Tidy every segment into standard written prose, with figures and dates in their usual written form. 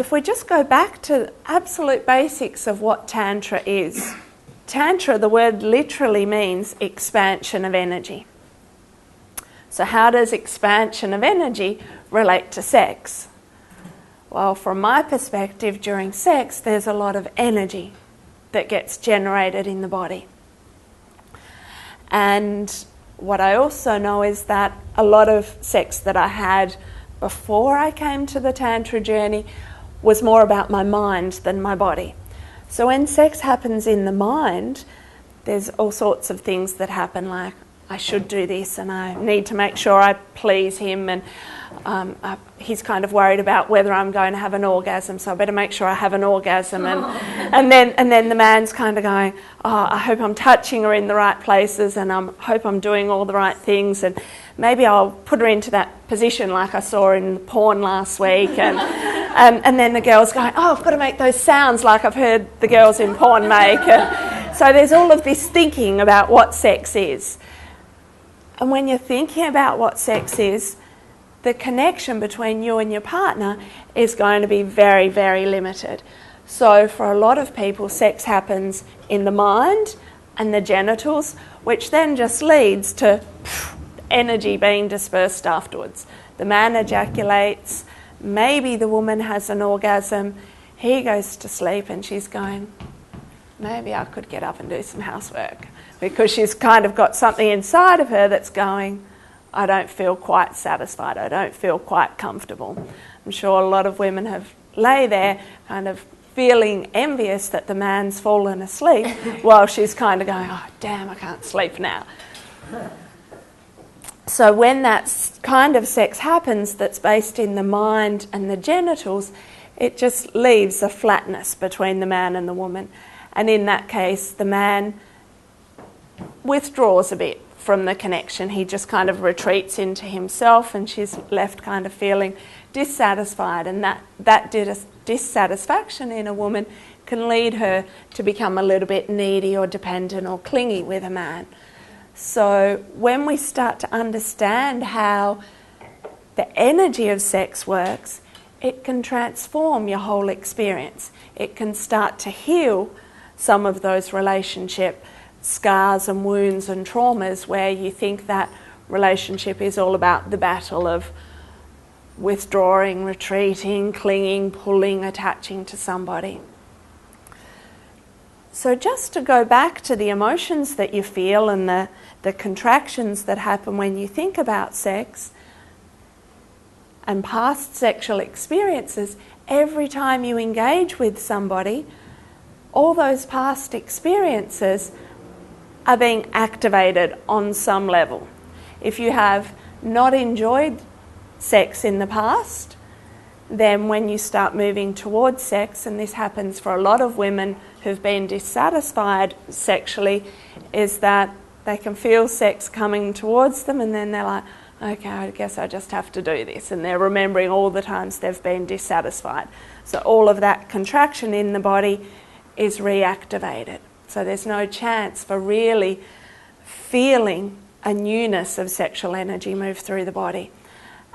if we just go back to absolute basics of what Tantra is, Tantra, the word literally means expansion of energy. So how does expansion of energy relate to sex? Well, from my perspective, during sex, there's a lot of energy that gets generated in the body. And what I also know is that a lot of sex that I had before I came to the Tantra journey was more about my mind than my body. So when sex happens in the mind, there's all sorts of things that happen, like I should do this and I need to make sure I please him, and he's kind of worried about whether I'm going to have an orgasm, so I better make sure I have an orgasm. And then the man's kind of going, oh, I hope I'm touching her in the right places, and I hope I'm doing all the right things, and maybe I'll put her into that position like I saw in the porn last week. And then the girl's going, oh, I've got to make those sounds like I've heard the girls in porn make. And so there's all of this thinking about what sex is. And when you're thinking about what sex is, the connection between you and your partner is going to be very, very limited. So for a lot of people, sex happens in the mind and the genitals, which then just leads to energy being dispersed afterwards. The man ejaculates, maybe the woman has an orgasm, he goes to sleep, and she's going, maybe I could get up and do some housework, because she's kind of got something inside of her that's going, I don't feel quite satisfied, I don't feel quite comfortable. I'm sure a lot of women have lay there kind of feeling envious that the man's fallen asleep while she's kind of going, oh damn, I can't sleep now. So when that kind of sex happens that's based in the mind and the genitals, it just leaves a flatness between the man and the woman. And in that case, the man withdraws a bit from the connection. He just kind of retreats into himself, and she's left kind of feeling dissatisfied. And that dissatisfaction in a woman can lead her to become a little bit needy or dependent or clingy with a man. So when we start to understand how the energy of sex works, it can transform your whole experience. It can start to heal some of those relationship scars and wounds and traumas where you think that relationship is all about the battle of withdrawing, retreating, clinging, pulling, attaching to somebody. So just to go back to the emotions that you feel and the contractions that happen when you think about sex and past sexual experiences, every time you engage with somebody, all those past experiences are being activated on some level. If you have not enjoyed sex in the past, then when you start moving towards sex, and this happens for a lot of women who've been dissatisfied sexually, is that they can feel sex coming towards them, and then they're like, okay, I guess I just have to do this. And they're remembering all the times they've been dissatisfied. So all of that contraction in the body is reactivated. So there's no chance for really feeling a newness of sexual energy move through the body.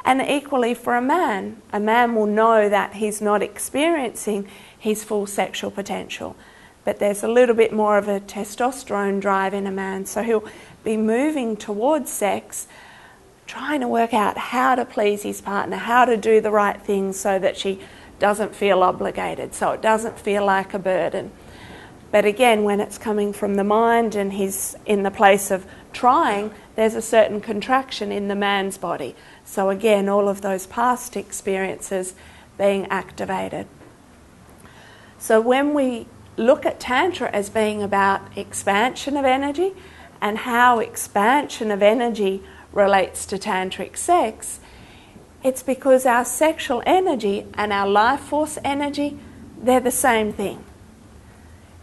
And equally for a man will know that he's not experiencing his full sexual potential. But there's a little bit more of a testosterone drive in a man, so he'll be moving towards sex, trying to work out how to please his partner, how to do the right things so that she doesn't feel obligated, so it doesn't feel like a burden. But again, when it's coming from the mind and he's in the place of trying, there's a certain contraction in the man's body. So again, all of those past experiences being activated. So when we look at Tantra as being about expansion of energy and how expansion of energy relates to tantric sex, it's because our sexual energy and our life force energy, they're the same thing.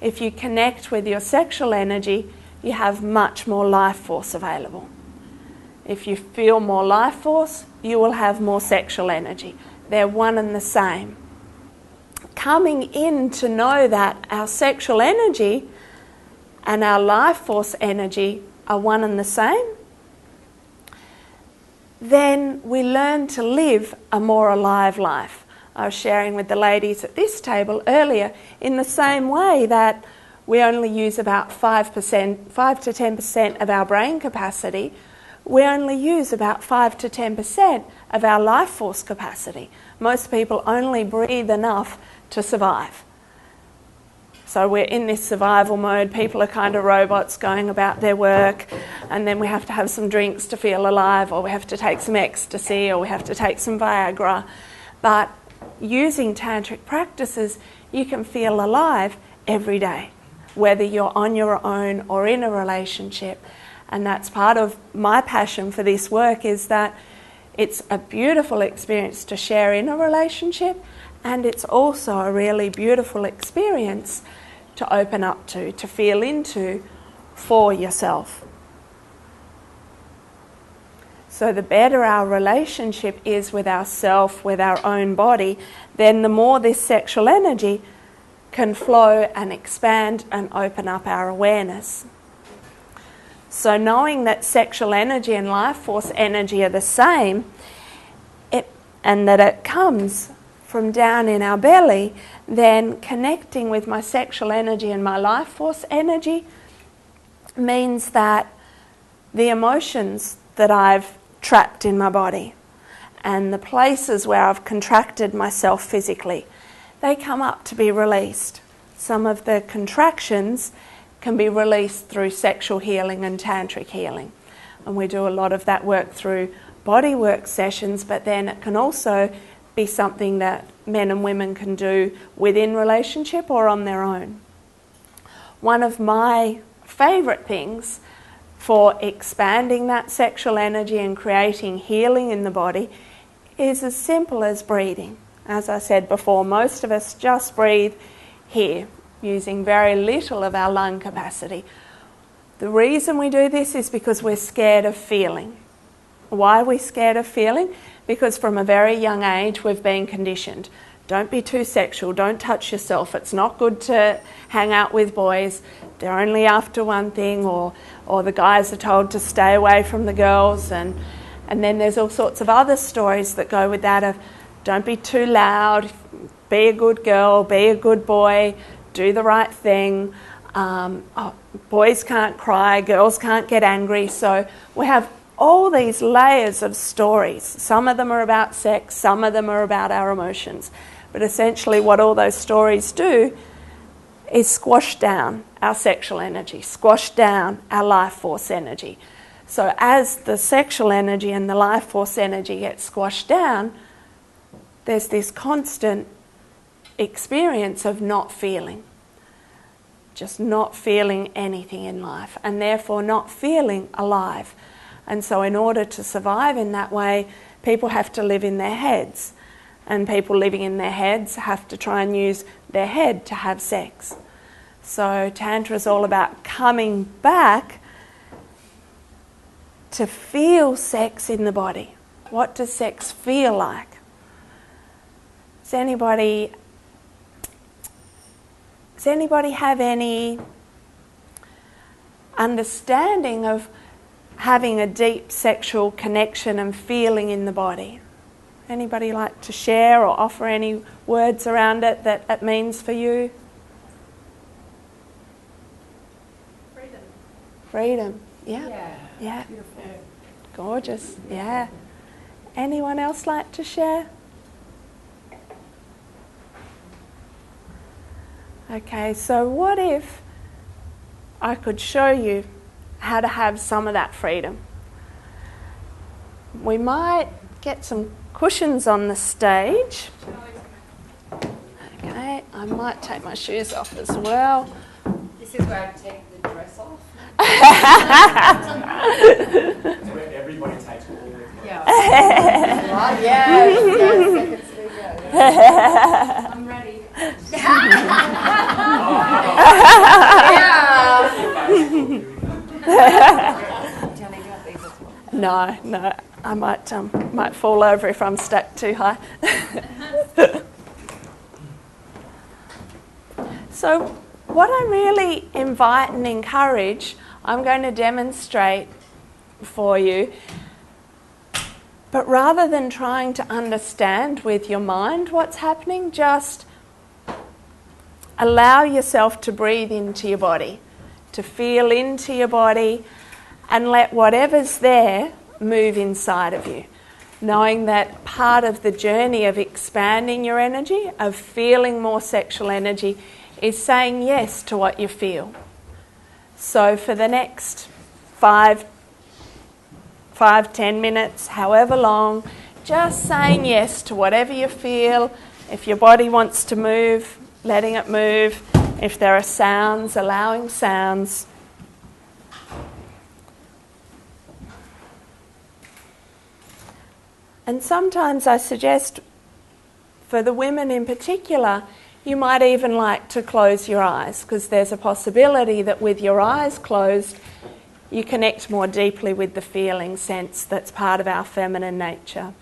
If you connect with your sexual energy, you have much more life force available. If you feel more life force, you will have more sexual energy. They're one and the same. Coming in to know that our sexual energy and our life force energy are one and the same, then we learn to live a more alive life, I was sharing with the ladies at this table earlier, in the same way that we only use about 5 to 10% of our brain capacity, we only use about 5 to 10% of our life force capacity. Most people only breathe enough to survive. So we're in this survival mode. People are kind of robots going about their work, and then we have to have some drinks to feel alive, or we have to take some ecstasy, or we have to take some Viagra. But using tantric practices, you can feel alive every day, whether you're on your own or in a relationship. And that's part of my passion for this work, is that it's a beautiful experience to share in a relationship, and it's also a really beautiful experience to open up to feel into for yourself. So the better our relationship is with ourself, with our own body, then the more this sexual energy can flow and expand and open up our awareness. So knowing that sexual energy and life force energy are the same, and that it comes from down in our belly, then connecting with my sexual energy and my life force energy means that the emotions that I've trapped in my body and the places where I've contracted myself physically, they come up to be released. Some of the contractions can be released through sexual healing and tantric healing. And we do a lot of that work through body work sessions, but then it can also be something that men and women can do within relationship or on their own. One of my favourite things for expanding that sexual energy and creating healing in the body is as simple as breathing. As I said before, most of us just breathe here, using very little of our lung capacity. The reason we do this is because we're scared of feeling. Why are we scared of feeling? Because from a very young age we've been conditioned. Don't be too sexual, don't touch yourself, it's not good to hang out with boys, they're only after one thing, or the guys are told to stay away from the girls, and then there's all sorts of other stories that go with that of don't be too loud, be a good girl, be a good boy, do the right thing. Boys can't cry, girls can't get angry. So we have all these layers of stories. Some of them are about sex, some of them are about our emotions. But essentially what all those stories do is squash down our sexual energy, squash down our life force energy. So as the sexual energy and the life force energy get squashed down, there's this constant experience of not feeling. Just not feeling anything in life, and therefore not feeling alive. And so in order to survive in that way, people have to live in their heads. And people living in their heads have to try and use their head to have sex. So Tantra is all about coming back to feel sex in the body. What does sex feel like? Does anybody have any understanding of having a deep sexual connection and feeling in the body? Anybody like to share or offer any words around it that it means for you? Freedom. Freedom, yeah. Yeah. Beautiful. Gorgeous, yeah. Anyone else like to share? Okay, so what if I could show you how to have some of that freedom? We might get some cushions on the stage. Okay, I might take my shoes off as well. This is where I take the dress off. It's where everybody takes all their clothes. Yeah. Yes, I'm ready. No, I might fall over if I'm stacked too high. So what I really invite and encourage, I'm going to demonstrate for you But rather than trying to understand with your mind what's happening, just allow yourself to breathe into your body, to feel into your body, and let whatever's there move inside of you. Knowing that part of the journey of expanding your energy, of feeling more sexual energy, is saying yes to what you feel. So for the next 5, 10 minutes, however long, just saying yes to whatever you feel. If your body wants to move, letting it move. If there are sounds, allowing sounds. And sometimes I suggest, for the women in particular, you might even like to close your eyes, because there's a possibility that with your eyes closed, you connect more deeply with the feeling sense that's part of our feminine nature.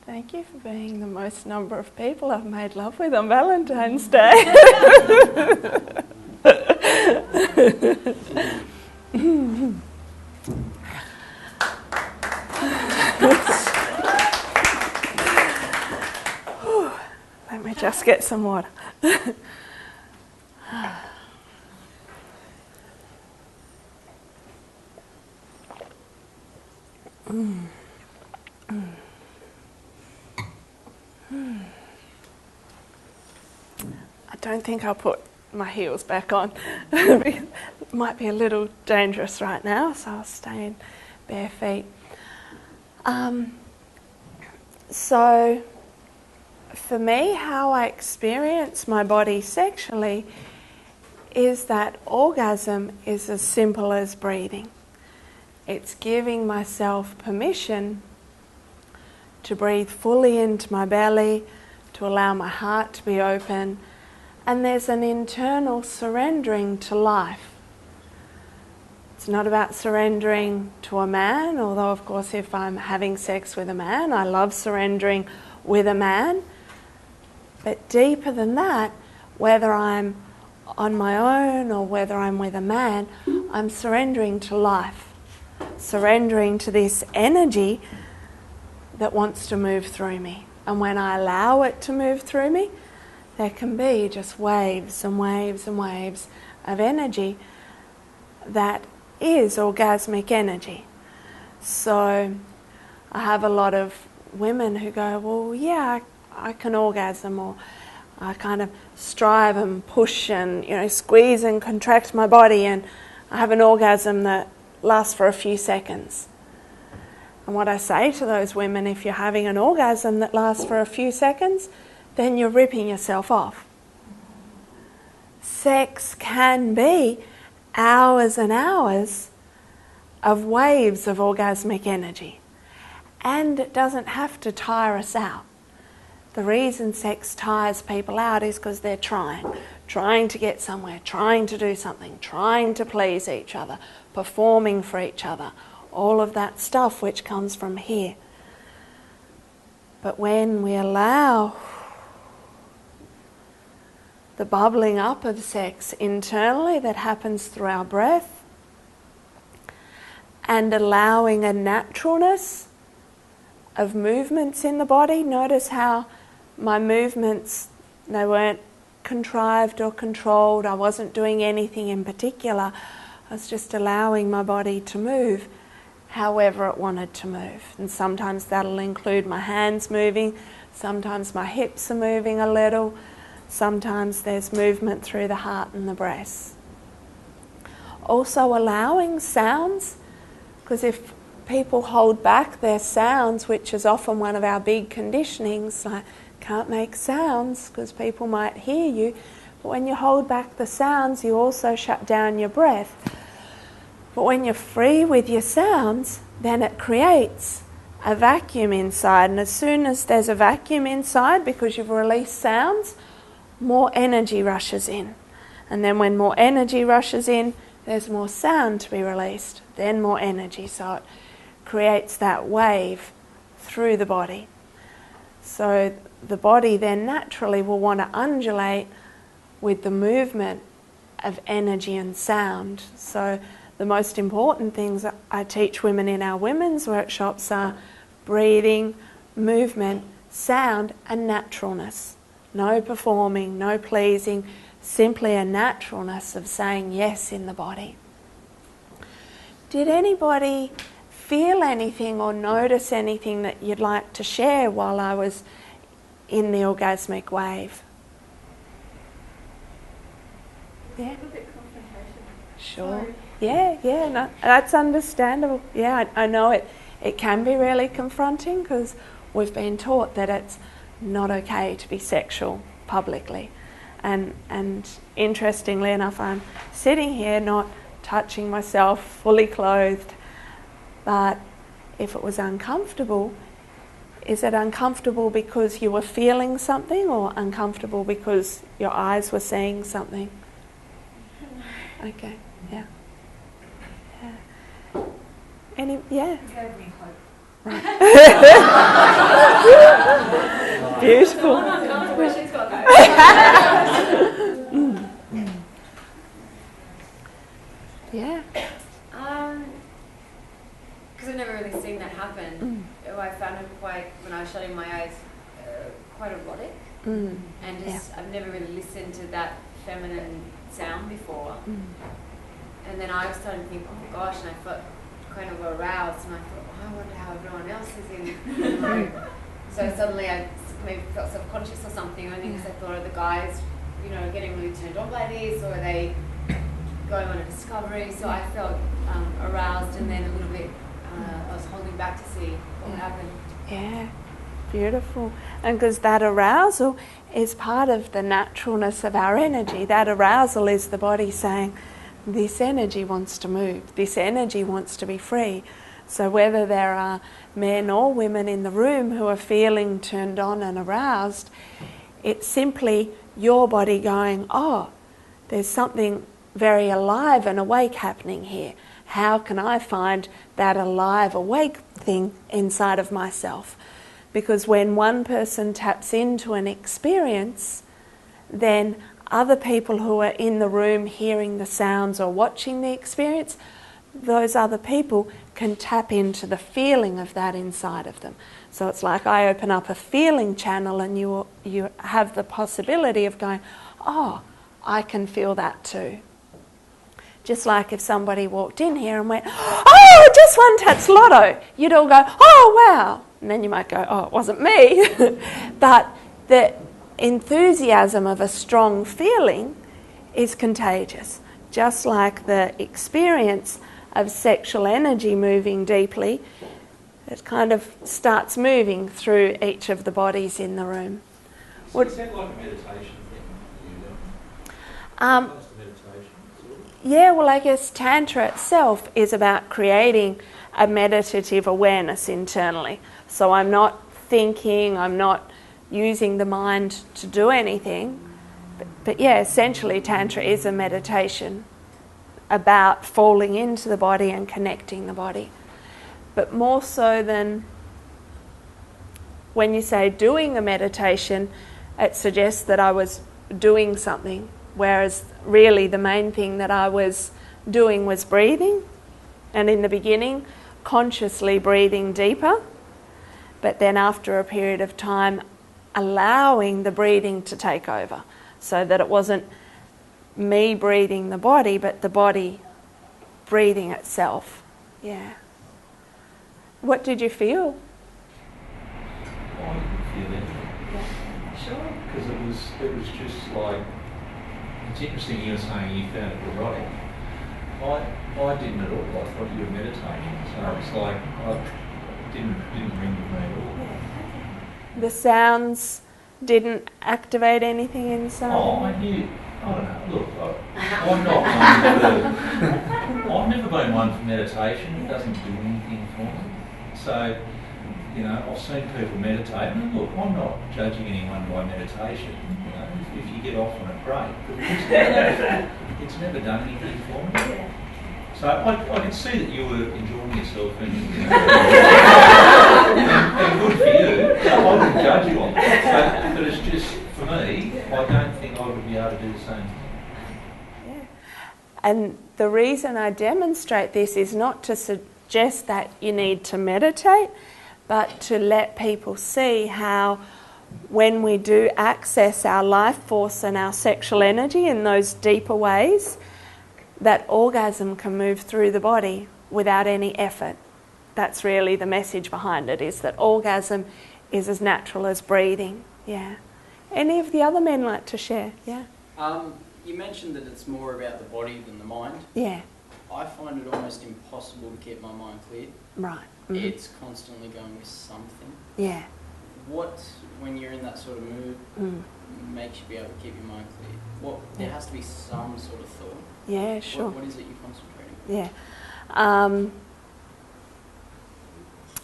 Thank you for being the most number of people I've made love with on Valentine's Day. Let me just get some water. I don't think I'll put my heels back on. It might be a little dangerous right now, so I'll stay in bare feet. So for me, how I experience my body sexually is that orgasm is as simple as breathing. It's giving myself permission to breathe fully into my belly, to allow my heart to be open, and there's an internal surrendering to life. It's not about surrendering to a man, although of course if I'm having sex with a man, I love surrendering with a man. But deeper than that, whether I'm on my own or whether I'm with a man, I'm surrendering to life, surrendering to this energy that wants to move through me. And when I allow it to move through me, there can be just waves and waves and waves of energy that is orgasmic energy. So I have a lot of women who go, well, yeah, I can orgasm, or I kind of strive and push and, squeeze and contract my body, and I have an orgasm that lasts for a few seconds. And what I say to those women, if you're having an orgasm that lasts for a few seconds, then you're ripping yourself off. Sex can be hours and hours of waves of orgasmic energy. And it doesn't have to tire us out. The reason sex tires people out is because they're trying to get somewhere, trying to do something, trying to please each other, performing for each other, all of that stuff which comes from here. But when we allow the bubbling up of sex internally that happens through our breath, and allowing a naturalness of movements in the body. Notice how my movements, they weren't contrived or controlled. I wasn't doing anything in particular. I was just allowing my body to move however it wanted to move. And sometimes that'll include my hands moving, sometimes my hips are moving a little, sometimes there's movement through the heart and the breast. Also allowing sounds, because if people hold back their sounds, which is often one of our big conditionings, like can't make sounds because people might hear you, but when you hold back the sounds, you also shut down your breath. But when you're free with your sounds, then it creates a vacuum inside, and as soon as there's a vacuum inside because you've released sounds, more energy rushes in. And then when more energy rushes in, there's more sound to be released, then more energy. So it creates that wave through the body. So the body then naturally will want to undulate with the movement of energy and sound. So the most important things that I teach women in our women's workshops are breathing, movement, sound, and naturalness. No performing, no pleasing, simply a naturalness of saying yes in the body. Did anybody feel anything or notice anything that you'd like to share while I was in the orgasmic wave? Yeah? A bit confrontation. Sure. Sorry. Yeah, no, that's understandable. Yeah, I know it can be really confronting because we've been taught that it's not okay to be sexual publicly. And interestingly enough, I'm sitting here not touching myself, fully clothed, but if it was uncomfortable, is it uncomfortable because you were feeling something, or uncomfortable because your eyes were seeing something? Okay, yeah. Yeah. It gave me hope. Right. Beautiful. I'm uncomfortable, she's got hope. Yeah. Because I've never really seen that happen. I found it quite, when I was shutting my eyes, quite erotic. And just, I've never really listened to that feminine sound before. And then I was starting to think, oh my gosh, and I felt kind of aroused, and I thought, oh, I wonder how everyone else is in the room. So suddenly I maybe felt self-conscious or something. I think because I thought, are the guys, getting really turned on by this, or are they going on a discovery? So I felt aroused, and then a little bit, I was holding back to see what would happen. Yeah, beautiful. And because that arousal is part of the naturalness of our energy. That arousal is the body saying, this energy wants to move, this energy wants to be free. So whether there are men or women in the room who are feeling turned on and aroused, it's simply your body going, oh, there's something very alive and awake happening here. How can I find that alive, awake thing inside of myself? Because when one person taps into an experience, then other people who are in the room hearing the sounds or watching the experience, those other people can tap into the feeling of that inside of them. So it's like I open up a feeling channel, and you have the possibility of going, oh, I can feel that too. Just like if somebody walked in here and went, oh, I just won Tats Lotto, you'd all go, oh, wow. And then you might go, oh, it wasn't me. But the enthusiasm of a strong feeling is contagious. Just like the experience of sexual energy moving deeply, it kind of starts moving through each of the bodies in the room. So is that like a meditation thing? Yeah, well, I guess Tantra itself is about creating a meditative awareness internally. So I'm not thinking, I'm not using the mind to do anything. But yeah, essentially Tantra is a meditation about falling into the body and connecting the body. But more so than when you say doing a meditation, it suggests that I was doing something, whereas really the main thing that I was doing was breathing. And in the beginning, consciously breathing deeper, but then after a period of time, allowing the breathing to take over, so that it wasn't me breathing the body, but the body breathing itself. Yeah. What did you feel? I didn't feel anything. Yeah. Sure. Because it was just like, it's interesting you were saying you found it erotic. I didn't at all. I thought you were meditating. So it's like, it didn't ring with me at all. The sounds didn't activate anything inside? Oh, I knew. I don't know. Look, I'm not one I've never been one for meditation. It doesn't do anything for me. So, I've seen people meditate, and look, I'm not judging anyone by meditation. If you get off on it, great. But it's never done anything for me. So I could see that you were enjoying yourself, and good for you. So I wouldn't judge you on that. But it's just, for me, I don't think I would be able to do the same thing. Yeah. And the reason I demonstrate this is not to suggest that you need to meditate, but to let people see how when we do access our life force and our sexual energy in those deeper ways, that orgasm can move through the body without any effort. That's really the message behind it, is that orgasm is as natural as breathing. Yeah. Any of the other men like to share? Yeah. You mentioned that it's more about the body than the mind. Yeah. I find it almost impossible to keep my mind clear. Right. It's constantly going with something. Yeah. What when you're in that sort of mood, makes you be able to keep your mind clear? There has to be some sort of thought. Yeah, sure. What is it you're concentrating on? Yeah.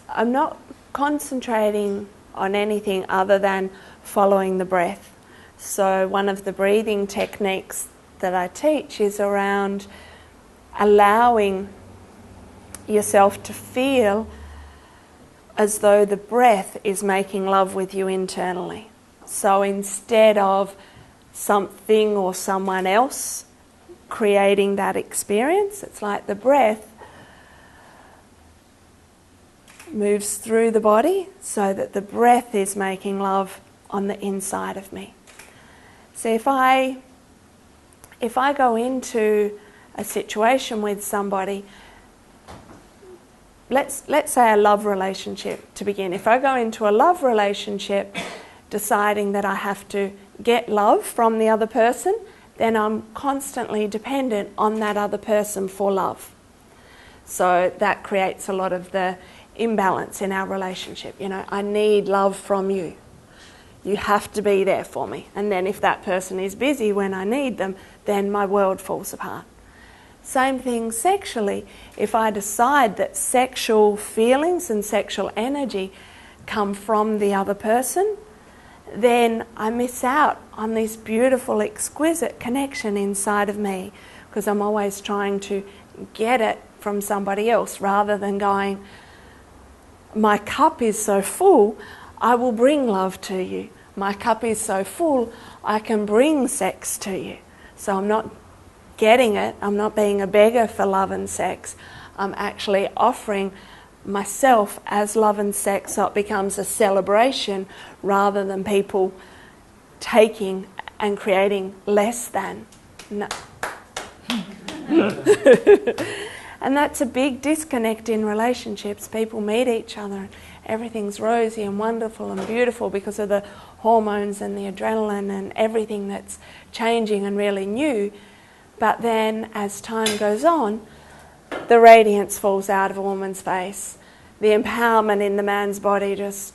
I'm not concentrating on anything other than following the breath. So one of the breathing techniques that I teach is around allowing yourself to feel as though the breath is making love with you internally. So instead of something or someone else creating that experience, it's like the breath moves through the body so that the breath is making love on the inside of me. So if I go into a situation with somebody, let's say a love relationship to begin. If I go into a love relationship deciding that I have to get love from the other person, then I'm constantly dependent on that other person for love. So that creates a lot of the imbalance in our relationship. You know, I need love from you. You have to be there for me. And then if that person is busy when I need them, then my world falls apart. Same thing sexually. If I decide that sexual feelings and sexual energy come from the other person, then I miss out on this beautiful, exquisite connection inside of me, because I'm always trying to get it from somebody else rather than going, my cup is so full, I will bring love to you. My cup is so full, I can bring sex to you. So I'm not getting it, I'm not being a beggar for love and sex. I'm actually offering myself as love and sex, so it becomes a celebration rather than people taking and creating less than. No. And that's a big disconnect in relationships. People meet each other and everything's rosy and wonderful and beautiful because of the hormones and the adrenaline and everything that's changing and really new. But then as time goes on, the radiance falls out of a woman's face. The empowerment in the man's body just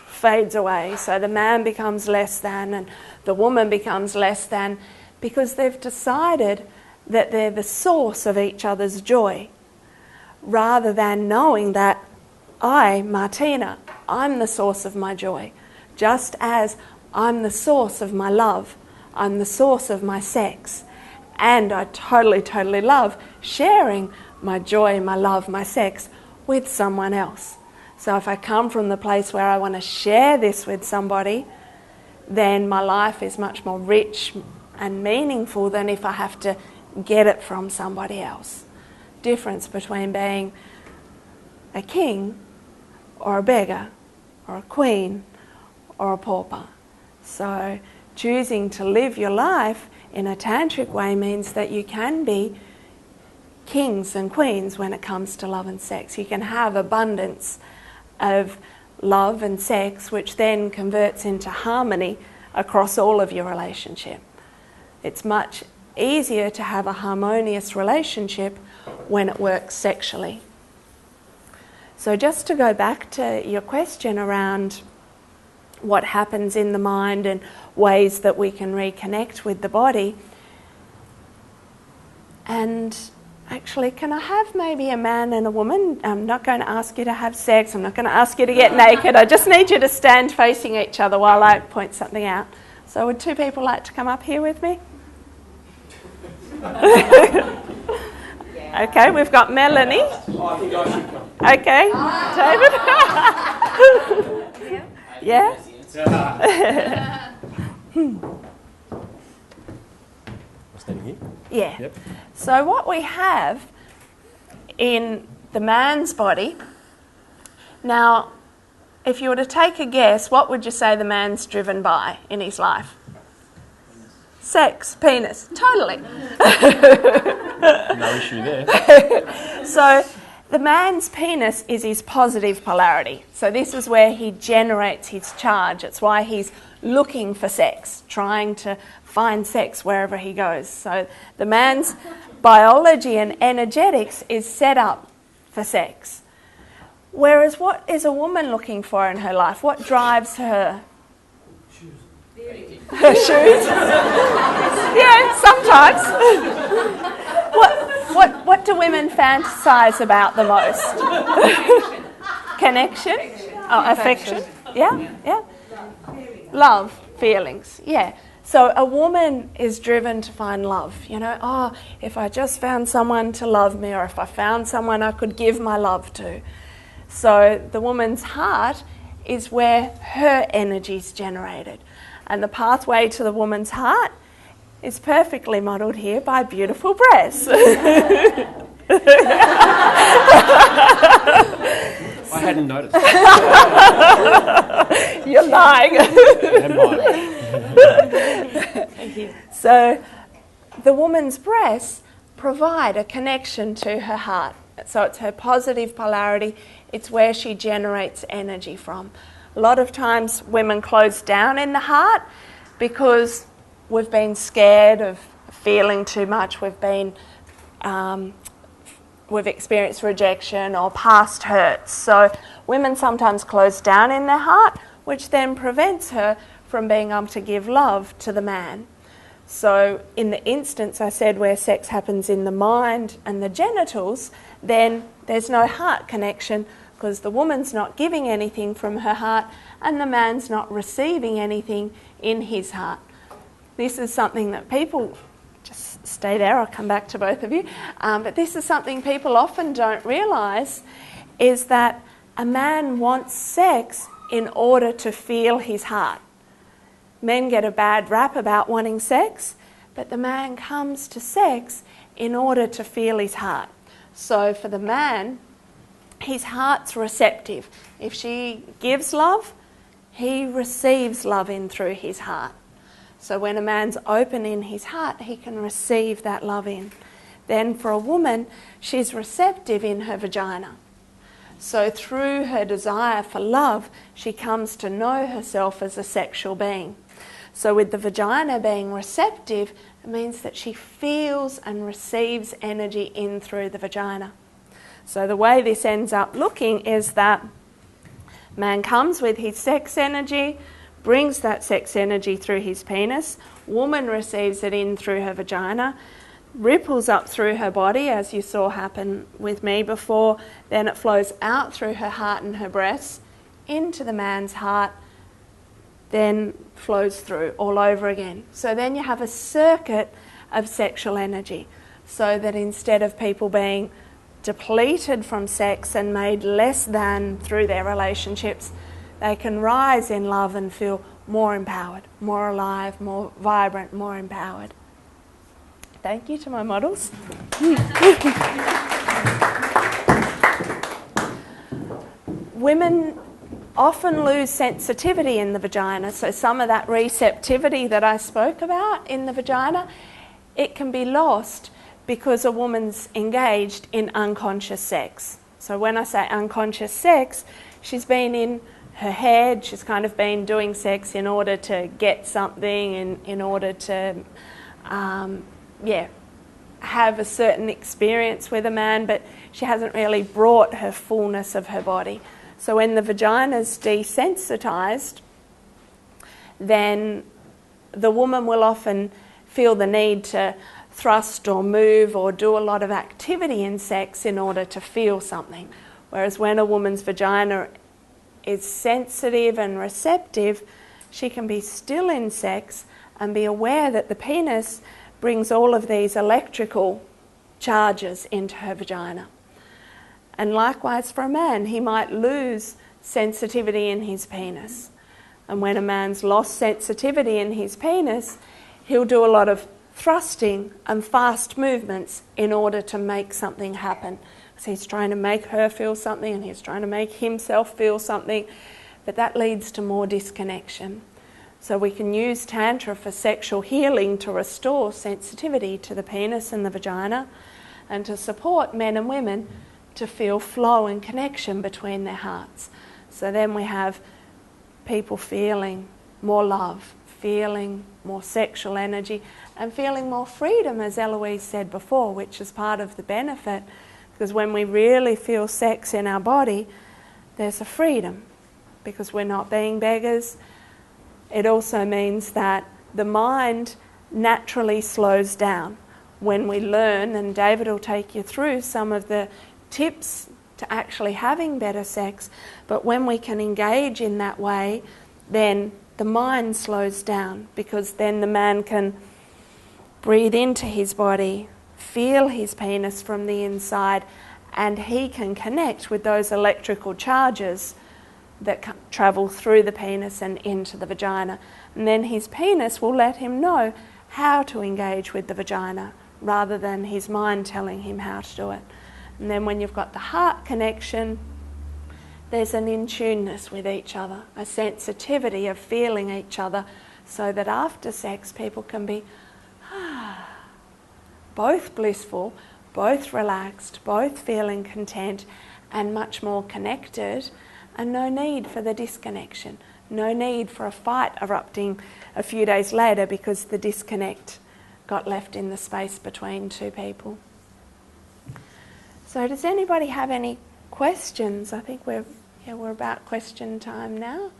fades away. So the man becomes less than and the woman becomes less than, because they've decided that they're the source of each other's joy, rather than knowing that I, Martina, I'm the source of my joy. Just as I'm the source of my love, I'm the source of my sex. And I totally, totally love sharing my joy, my love, my sex with someone else. So if I come from the place where I want to share this with somebody, then my life is much more rich and meaningful than if I have to get it from somebody else. Difference between being a king or a beggar or a queen or a pauper. So choosing to live your life in a tantric way means that you can be kings and queens when it comes to love and sex. You can have abundance of love and sex, which then converts into harmony across all of your relationship. It's much easier to have a harmonious relationship when it works sexually. So just to go back to your question around what happens in the mind and ways that we can reconnect with the body. And actually, can I have maybe a man and a woman? I'm not going to ask you to have sex. I'm not going to ask you to get naked. I just need you to stand facing each other while I point something out. So would two people like to come up here with me? Okay, we've got Melanie. Okay, David. Yeah? Standing here? Yeah. Yep. So what we have in the man's body, now, if you were to take a guess, what would you say the man's driven by in his life? Sex, penis, totally. No issue there. So the man's penis is his positive polarity. So this is where he generates his charge. It's why he's looking for sex, trying to find sex wherever he goes. So the man's biology and energetics is set up for sex. Whereas what is a woman looking for in her life? What drives her Shoes. Yeah, sometimes. What do women fantasize about the most? Connection? Oh, affection. Yeah. Love, feelings. Yeah. So a woman is driven to find love. If I just found someone to love me, or if I found someone I could give my love to. So the woman's heart is where her energy is generated. And the pathway to the woman's heart is perfectly modelled here by beautiful breasts. I hadn't noticed. You're lying. So the woman's breasts provide a connection to her heart. So it's her positive polarity. It's where she generates energy from. A lot of times women close down in the heart because we've been scared of feeling too much. We've experienced rejection or past hurts. So women sometimes close down in their heart, which then prevents her from being able to give love to the man. So in the instance I said where sex happens in the mind and the genitals, then there's no heart connection because the woman's not giving anything from her heart and the man's not receiving anything in his heart. This is something that people, just stay there, I'll come back to both of you, but this is something people often don't realise, is that a man wants sex in order to feel his heart. Men get a bad rap about wanting sex, but the man comes to sex in order to feel his heart. So for the man, his heart's receptive. If she gives love, he receives love in through his heart. So when a man's open in his heart, he can receive that love in. Then for a woman, she's receptive in her vagina. So through her desire for love, she comes to know herself as a sexual being. So with the vagina being receptive, it means that she feels and receives energy in through the vagina. So the way this ends up looking is that man comes with his sex energy, brings that sex energy through his penis, woman receives it in through her vagina, ripples up through her body, as you saw happen with me before, then it flows out through her heart and her breasts, into the man's heart, then flows through all over again. So then you have a circuit of sexual energy, so that instead of people being depleted from sex and made less than through their relationships, they can rise in love and feel more empowered, more alive, more vibrant, more empowered. Thank you to my models. Women often lose sensitivity in the vagina, so some of that receptivity that I spoke about in the vagina, it can be lost because a woman's engaged in unconscious sex. So when I say unconscious sex, she's been in her head, she's kind of been doing sex in order to get something, in order to have a certain experience with a man, but she hasn't really brought her fullness of her body. So when the vagina's desensitised, then the woman will often feel the need to thrust or move or do a lot of activity in sex in order to feel something. Whereas when a woman's vagina is sensitive and receptive, she can be still in sex and be aware that the penis brings all of these electrical charges into her vagina. And likewise for a man, he might lose sensitivity in his penis. And when a man's lost sensitivity in his penis, he'll do a lot of thrusting and fast movements in order to make something happen. So he's trying to make her feel something and he's trying to make himself feel something, but that leads to more disconnection. So we can use Tantra for sexual healing to restore sensitivity to the penis and the vagina, and to support men and women to feel flow and connection between their hearts. So then we have people feeling more love, feeling more sexual energy, and feeling more freedom, as Eloise said before, which is part of the benefit, because when we really feel sex in our body, there's a freedom, because we're not being beggars, it also means that the mind naturally slows down. When we learn, and David will take you through some of the tips to actually having better sex, but when we can engage in that way, then the mind slows down, because then the man can breathe into his body, feel his penis from the inside, and he can connect with those electrical charges that travel through the penis and into the vagina. And then his penis will let him know how to engage with the vagina, rather than his mind telling him how to do it. And then when you've got the heart connection, there's an in-tuneness with each other, a sensitivity of feeling each other, so that after sex people can be both blissful, both relaxed, both feeling content and much more connected, and no need for the disconnection, no need for a fight erupting a few days later because the disconnect got left in the space between two people. So does anybody have any questions? I think we're about question time now.